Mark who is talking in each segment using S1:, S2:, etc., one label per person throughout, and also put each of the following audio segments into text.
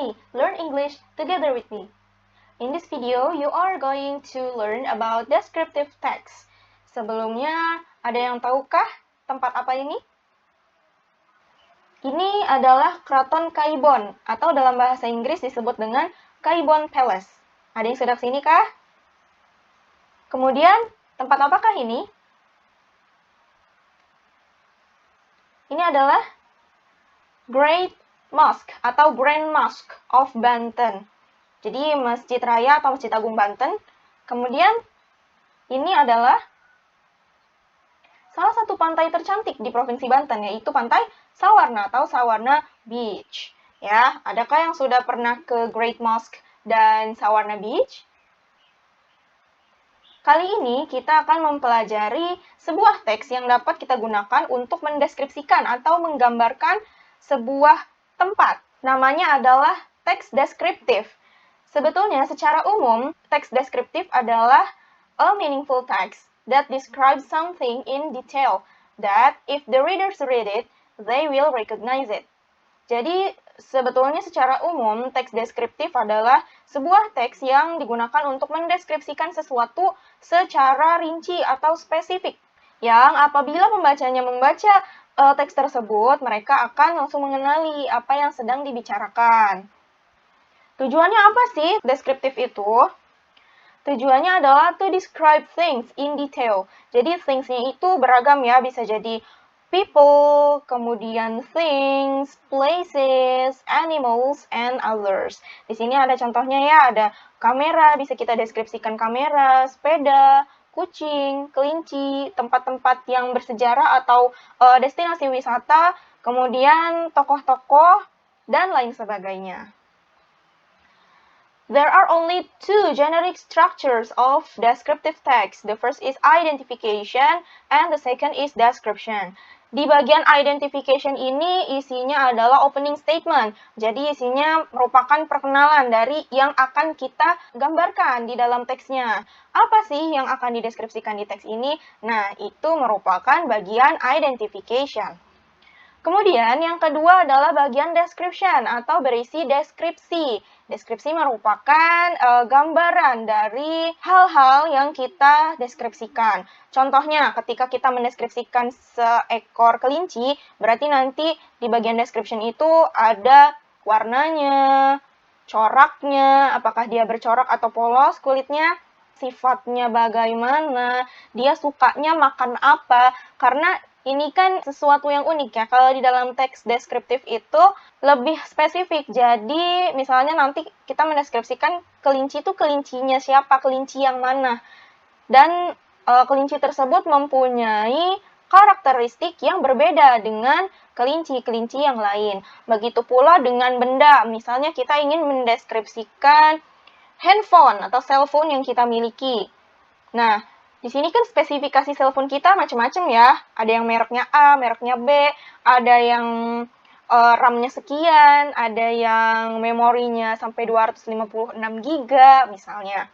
S1: Hey, learn English together with me. In this video, you are going to learn about descriptive text. Sebelumnya, ada yang tahukah tempat apa ini? Ini adalah Keraton Kaibon, atau dalam bahasa Inggris disebut dengan Kaibon Palace. Ada yang sudah kesini kah? Kemudian, tempat apakah ini? Ini adalah Great Mosque atau Grand Mosque of Banten. Jadi Masjid Raya atau Masjid Agung Banten. Kemudian ini adalah salah satu pantai tercantik di Provinsi Banten, yaitu Pantai Sawarna atau Sawarna Beach. Ya, adakah yang sudah pernah ke Great Mosque dan Sawarna Beach? Kali ini kita akan mempelajari sebuah teks yang dapat kita gunakan untuk mendeskripsikan atau menggambarkan sebuah tempat. Namanya adalah teks deskriptif. Sebetulnya secara umum, teks deskriptif adalah a meaningful text that describes something in detail that if the readers read it, they will recognize it. Jadi, sebetulnya secara umum, teks deskriptif adalah sebuah teks yang digunakan untuk mendeskripsikan sesuatu secara rinci atau spesifik. Yang apabila pembacanya membaca teks tersebut, mereka akan langsung mengenali apa yang sedang dibicarakan. Tujuannya apa sih deskriptif itu? Tujuannya adalah to describe things in detail. Jadi things-nya itu beragam ya, bisa jadi people, kemudian things, places, animals, and others. Di sini ada contohnya ya, ada kamera, bisa kita deskripsikan kamera, sepeda, kucing, kelinci, tempat-tempat yang bersejarah atau destinasi wisata, kemudian tokoh-tokoh, dan lain sebagainya. There are only two generic structures of descriptive text. The first is identification and the second is description. Di bagian identification ini isinya adalah opening statement. Jadi isinya merupakan perkenalan dari yang akan kita gambarkan di dalam teksnya. Apa sih yang akan dideskripsikan di teks ini? Nah, itu merupakan bagian identification. Kemudian yang kedua adalah bagian description atau berisi deskripsi. Deskripsi merupakan gambaran dari hal-hal yang kita deskripsikan. Contohnya, ketika kita mendeskripsikan seekor kelinci, berarti nanti di bagian description itu ada warnanya, coraknya, apakah dia bercorak atau polos kulitnya, sifatnya bagaimana, dia sukanya makan apa, karena ini kan sesuatu yang unik ya, kalau di dalam teks deskriptif itu lebih spesifik. Jadi misalnya nanti kita mendeskripsikan kelinci itu kelincinya siapa, kelinci yang mana. Dan kelinci tersebut mempunyai karakteristik yang berbeda dengan kelinci-kelinci yang lain. Begitu pula dengan benda, misalnya kita ingin mendeskripsikan handphone atau cellphone yang kita miliki. Nah, di sini kan spesifikasi cellphone kita macam-macam ya. Ada yang mereknya A, mereknya B, ada yang RAM-nya sekian, ada yang memorinya sampai 256 GB misalnya.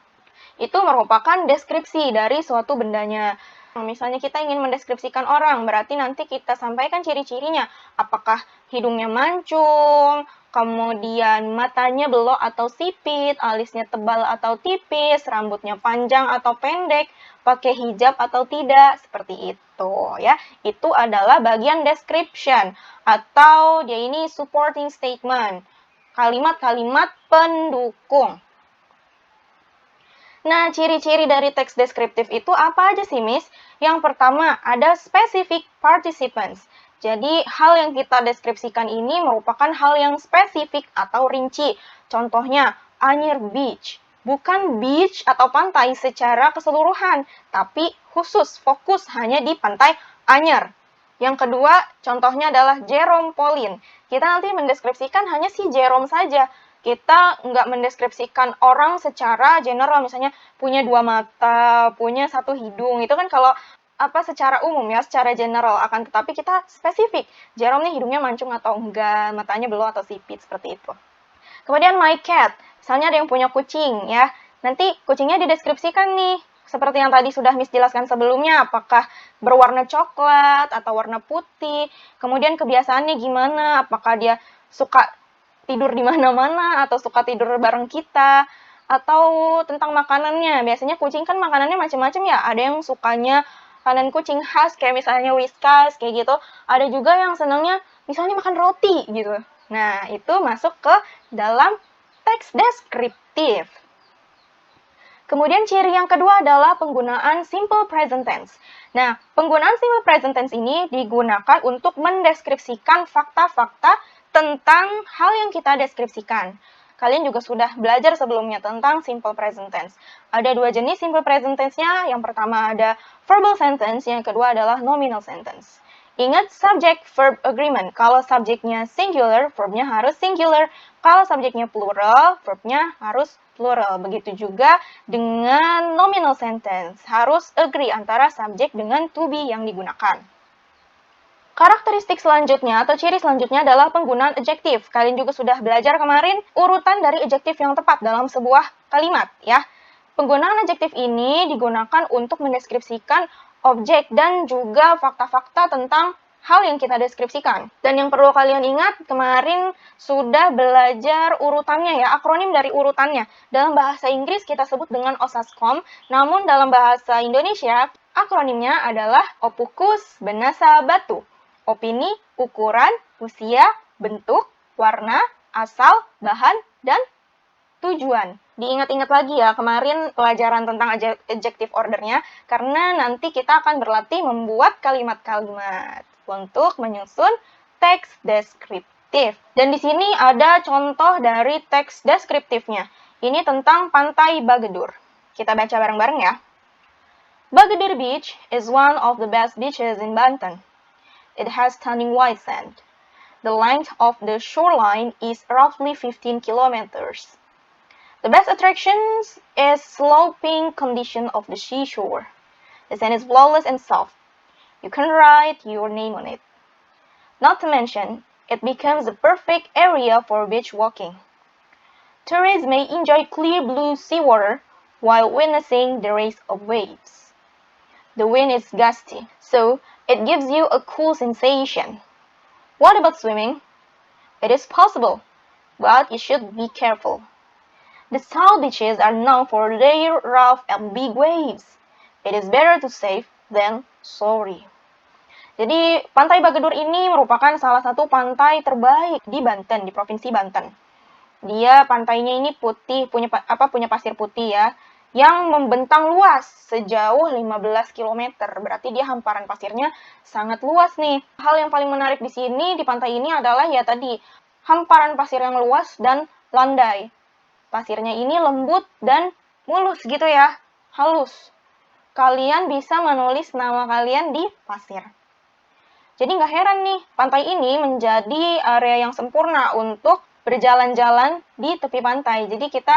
S1: Itu merupakan deskripsi dari suatu bendanya. Misalnya kita ingin mendeskripsikan orang, berarti nanti kita sampaikan ciri-cirinya. Apakah hidungnya mancung, kemudian matanya belok atau sipit, alisnya tebal atau tipis, rambutnya panjang atau pendek, pakai hijab atau tidak, seperti itu ya. Itu adalah bagian description atau dia ini supporting statement. Kalimat-kalimat pendukung. Nah, ciri-ciri dari teks deskriptif itu apa aja sih, Miss? Yang pertama, ada specific participants. Jadi, hal yang kita deskripsikan ini merupakan hal yang spesifik atau rinci. Contohnya, Anyer Beach. Bukan beach atau pantai secara keseluruhan, tapi khusus fokus hanya di pantai Anyer. Yang kedua, contohnya adalah Jerome Pauline. Kita nanti mendeskripsikan hanya si Jerome saja. Kita nggak mendeskripsikan orang secara general, misalnya punya 2 mata, punya 1 hidung. Itu kan kalau secara umum ya, secara general. Akan tetapi kita spesifik. Jerome nih hidungnya mancung atau enggak, matanya belok atau sipit, seperti itu. Kemudian my cat, misalnya ada yang punya kucing ya. Nanti kucingnya dideskripsikan nih, seperti yang tadi sudah Miss jelaskan sebelumnya, apakah berwarna coklat atau warna putih. Kemudian kebiasaannya gimana, apakah dia suka tidur di mana-mana atau suka tidur bareng kita, atau tentang makanannya. Biasanya kucing kan makanannya macam-macam ya. Ada yang sukanya makanan kucing khas kayak misalnya Whiskas kayak gitu. Ada juga yang senangnya misalnya makan roti gitu. Nah, itu masuk ke dalam teks deskriptif. Kemudian ciri yang kedua adalah penggunaan simple present tense. Nah, penggunaan simple present tense ini digunakan untuk mendeskripsikan fakta-fakta tentang hal yang kita deskripsikan. Kalian juga sudah belajar sebelumnya tentang simple present tense. Ada dua jenis simple present tense-nya. Yang pertama ada verbal sentence, yang kedua adalah nominal sentence. Ingat subject verb agreement. Kalau subjeknya singular, verbnya harus singular. Kalau subjeknya plural, verbnya harus plural. Begitu juga dengan nominal sentence. Harus agree antara subjek dengan to be yang digunakan. Karakteristik selanjutnya atau ciri selanjutnya adalah penggunaan adjektif. Kalian juga sudah belajar kemarin urutan dari adjektif yang tepat dalam sebuah kalimat, ya. Penggunaan adjektif ini digunakan untuk mendeskripsikan objek dan juga fakta-fakta tentang hal yang kita deskripsikan. Dan yang perlu kalian ingat, kemarin sudah belajar urutannya ya, akronim dari urutannya. Dalam bahasa Inggris kita sebut dengan OSASCOM, namun dalam bahasa Indonesia akronimnya adalah OPUKUS, Benasa, Batu. Opini, ukuran, usia, bentuk, warna, asal, bahan, dan tujuan. Diingat-ingat lagi ya kemarin pelajaran tentang adjective ordernya, karena nanti kita akan berlatih membuat kalimat-kalimat untuk menyusun teks deskriptif. Dan di sini ada contoh dari teks deskriptifnya. Ini tentang Pantai Bagedur. Kita baca bareng-bareng ya. Bagedur Beach is one of the best beaches in Banten. It has stunning white sand. The length of the shoreline is roughly 15 kilometers. The best attractions is sloping condition of the seashore. The sand is flawless and soft. You can write your name on it. Not to mention, it becomes the perfect area for beach walking. Tourists may enjoy clear blue seawater while witnessing the race of waves. The wind is gusty, so it gives you a cool sensation. What about swimming? It is possible, but you should be careful. The south beaches are known for their rough and big waves. It is better to safe than sorry. Jadi, Pantai Bagedur ini merupakan salah satu pantai terbaik di Banten, di Provinsi Banten. Dia pantainya ini putih, punya pasir putih ya, yang membentang luas sejauh 15 km. Berarti dia hamparan pasirnya sangat luas nih. Hal yang paling menarik di sini di pantai ini adalah ya tadi, hamparan pasir yang luas dan landai. Pasirnya ini lembut dan mulus gitu ya, halus. Kalian bisa menulis nama kalian di pasir. Jadi nggak heran nih, pantai ini menjadi area yang sempurna untuk berjalan-jalan di tepi pantai. Jadi kita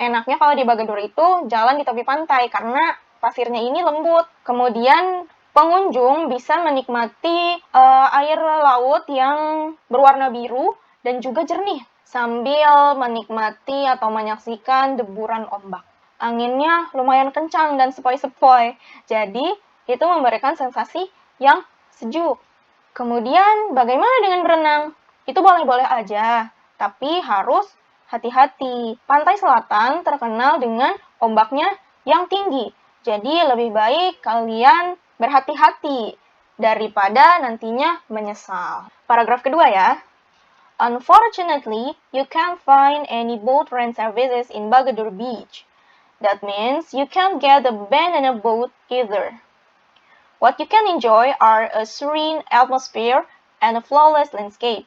S1: enaknya kalau di Bagedur itu jalan di tepi pantai karena pasirnya ini lembut. Kemudian pengunjung bisa menikmati air laut yang berwarna biru dan juga jernih sambil menikmati atau menyaksikan deburan ombak. Anginnya lumayan kencang dan sepoi-sepoi. Jadi itu memberikan sensasi yang sejuk. Kemudian bagaimana dengan berenang? Itu boleh-boleh aja, tapi harus hati-hati. Pantai selatan terkenal dengan ombaknya yang tinggi. Jadi lebih baik kalian berhati-hati daripada nantinya menyesal. Paragraf kedua ya. Unfortunately, you can't find any boat rent services in Bagedur Beach. That means you can't get a banana boat either. What you can enjoy are a serene atmosphere and a flawless landscape.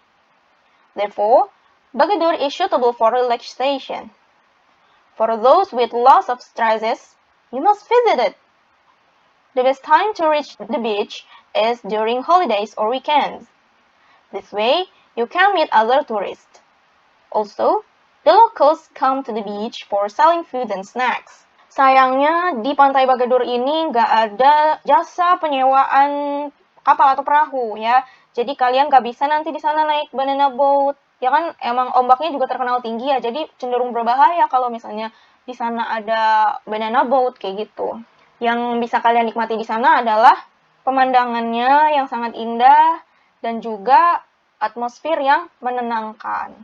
S1: Therefore, Bagedur is suitable for relaxation. For those with lots of stresses, you must visit it. The best time to reach the beach is during holidays or weekends. This way, you can meet other tourists. Also, the locals come to the beach for selling food and snacks. Sayangnya, di Pantai Bagedur ini nggak ada jasa penyewaan kapal atau perahu ya. Jadi kalian nggak bisa nanti di sana naik banana boat. Ya kan emang ombaknya juga terkenal tinggi ya, jadi cenderung berbahaya kalau misalnya di sana ada banana boat kayak gitu. Yang bisa kalian nikmati di sana adalah pemandangannya yang sangat indah dan juga atmosfer yang menenangkan.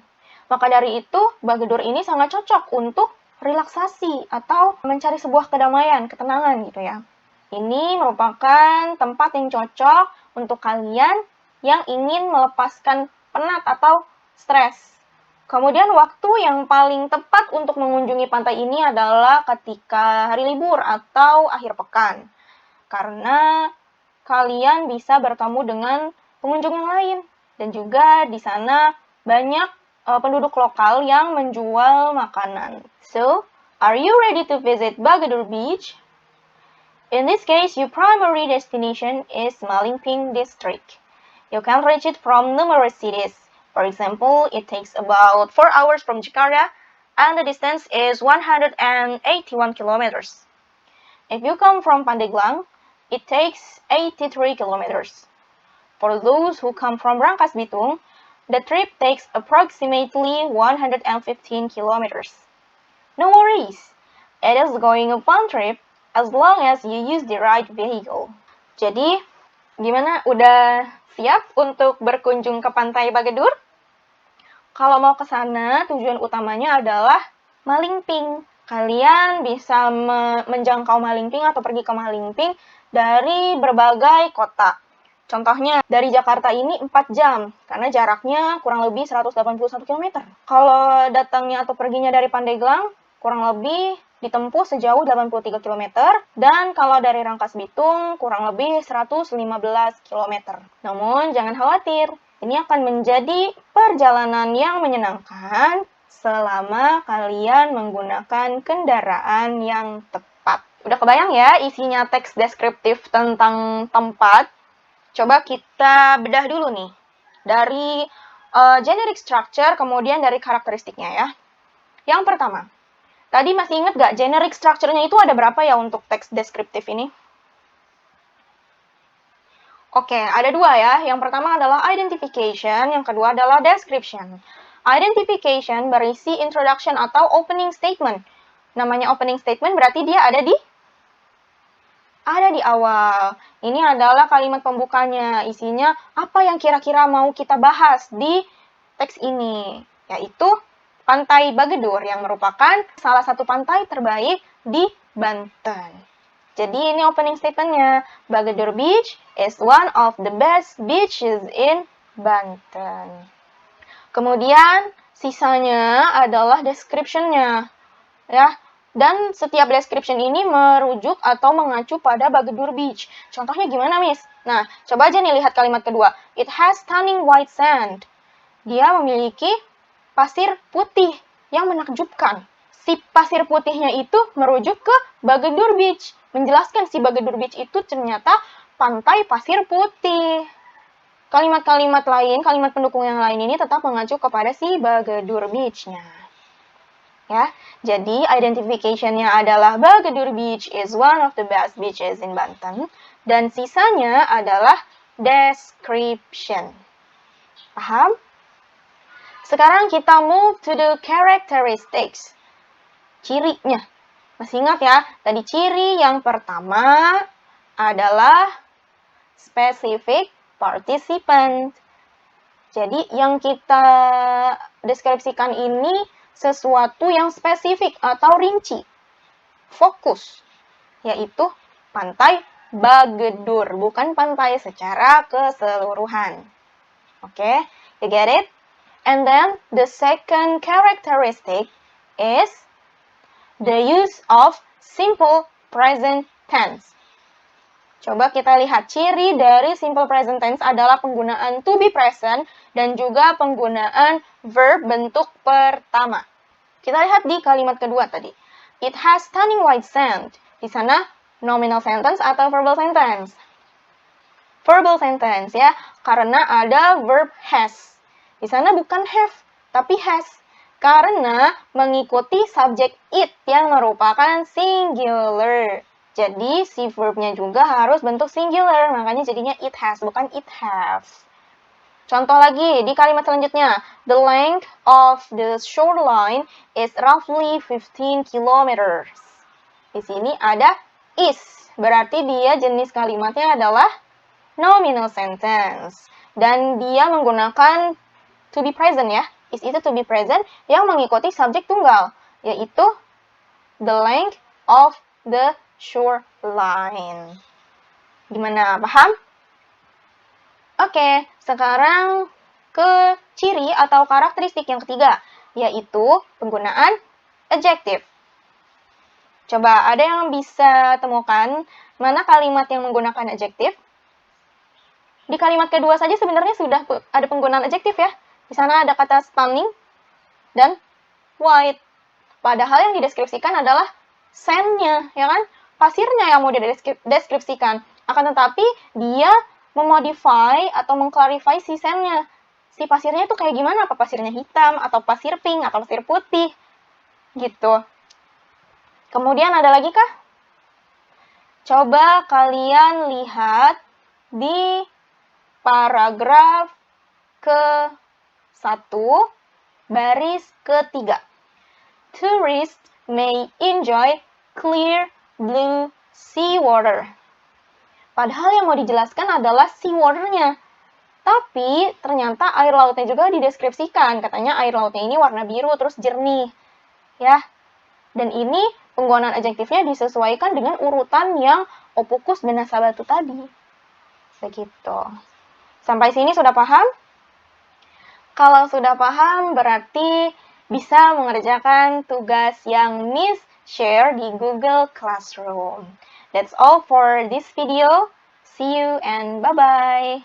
S1: Maka dari itu, Bagedur ini sangat cocok untuk relaksasi atau mencari sebuah kedamaian, ketenangan gitu ya. Ini merupakan tempat yang cocok untuk kalian yang ingin melepaskan penat atau stres. Kemudian waktu yang paling tepat untuk mengunjungi pantai ini adalah ketika hari libur atau akhir pekan. Karena kalian bisa bertemu dengan pengunjung yang lain. Dan juga di sana banyak penduduk lokal yang menjual makanan. So, are you ready to visit Bagedur Beach? In this case, your primary destination is Malingping District. You can reach it from numerous cities. For example, it takes about 4 hours from Jakarta, and the distance is 181 kilometers. If you come from Pandeglang, it takes 83 kilometers. For those who come from Rangkas Bitung, the trip takes approximately 115 kilometers. No worries, it is going a fun trip as long as you use the right vehicle. Jadi, gimana? Udah siap untuk berkunjung ke Pantai Bagedur? Kalau mau ke sana, tujuan utamanya adalah Malingping. Kalian bisa menjangkau Malingping atau pergi ke Malingping dari berbagai kota. Contohnya, dari Jakarta ini 4 jam, karena jaraknya kurang lebih 181 km. Kalau datangnya atau perginya dari Pandeglang, kurang lebih ditempuh sejauh 83 km, dan kalau dari Rangkas Bitung, kurang lebih 115 km. Namun, jangan khawatir, ini akan menjadi perjalanan yang menyenangkan selama kalian menggunakan kendaraan yang tepat. Udah kebayang ya isinya teks deskriptif tentang tempat? Coba kita bedah dulu nih. Dari generic structure, kemudian dari karakteristiknya ya. Yang pertama, tadi masih ingat gak generic structure-nya itu ada berapa ya untuk teks deskriptif ini? Oke, ada dua ya. Yang pertama adalah identification, yang kedua adalah description. Identification berisi introduction atau opening statement. Namanya opening statement berarti dia ada di awal. Ini adalah kalimat pembukanya. Isinya apa yang kira-kira mau kita bahas di teks ini, yaitu Pantai Bagedur yang merupakan salah satu pantai terbaik di Banten. Jadi ini opening statement-nya. Bagedur Beach is one of the best beaches in Banten. Kemudian sisanya adalah description-nya. Ya, dan setiap description ini merujuk atau mengacu pada Bagedur Beach. Contohnya gimana, Miss? Nah, coba aja nih lihat kalimat kedua. It has stunning white sand. Dia memiliki pasir putih yang menakjubkan. Si pasir putihnya itu merujuk ke Bagedur Beach. Menjelaskan si Bagedur Beach itu ternyata pantai pasir putih. Kalimat-kalimat lain, kalimat pendukung yang lain ini tetap mengacu kepada si Bagedur Beach-nya. Ya, jadi identification-nya adalah Bagedur Beach is one of the best beaches in Banten. Dan sisanya adalah description. Paham? Sekarang kita move to the characteristics. Cirinya. Masih ingat ya? Tadi ciri yang pertama adalah specific participant. Jadi yang kita deskripsikan ini sesuatu yang spesifik atau rinci. Fokus. Yaitu Pantai Bagedur. Bukan pantai secara keseluruhan. Oke, you get it? And then the second characteristic is the use of simple present tense. Coba kita lihat ciri dari simple present tense adalah penggunaan to be present dan juga penggunaan verb bentuk pertama. Kita lihat di kalimat kedua tadi. It has stunning white sand. Di sana nominal sentence atau verbal sentence? Verbal sentence ya, karena ada verb has. Di sana bukan have, tapi has. Karena mengikuti subjek it yang merupakan singular. Jadi, si verbnya juga harus bentuk singular. Makanya jadinya it has, bukan it have. Contoh lagi, di kalimat selanjutnya. The length of the shoreline is roughly 15 kilometers. Di sini ada is. Berarti dia jenis kalimatnya adalah nominal sentence. Dan dia menggunakan to be present ya. is itu to be present yang mengikuti subjek tunggal, yaitu the length of the shoreline. Gimana, paham? Oke, sekarang ke ciri atau karakteristik yang ketiga, yaitu penggunaan adjective. Coba ada yang bisa temukan mana kalimat yang menggunakan adjective? Di kalimat kedua saja sebenarnya sudah ada penggunaan adjective ya. Di sana ada kata stunning dan white. Padahal yang dideskripsikan adalah sandnya, ya kan? Pasirnya yang mau dideskripsikan. Akan tetapi dia memodify atau mengklarify si sandnya. Si pasirnya itu kayak gimana? Apa pasirnya hitam, atau pasir pink, atau pasir putih. Gitu. Kemudian ada lagi kah? Coba kalian lihat di paragraf ke-1, baris ke-3. Tourists may enjoy clear blue sea water. Padahal yang mau dijelaskan adalah sea water-nya. Tapi ternyata air lautnya juga dideskripsikan. Katanya air lautnya ini warna biru terus jernih. Ya. Dan ini penggunaan adjektifnya disesuaikan dengan urutan yang opukus dan nasabatu tadi. Begitu. Sampai sini sudah paham? Kalau sudah paham, berarti bisa mengerjakan tugas yang Miss share di Google Classroom. That's all for this video. See you and bye-bye.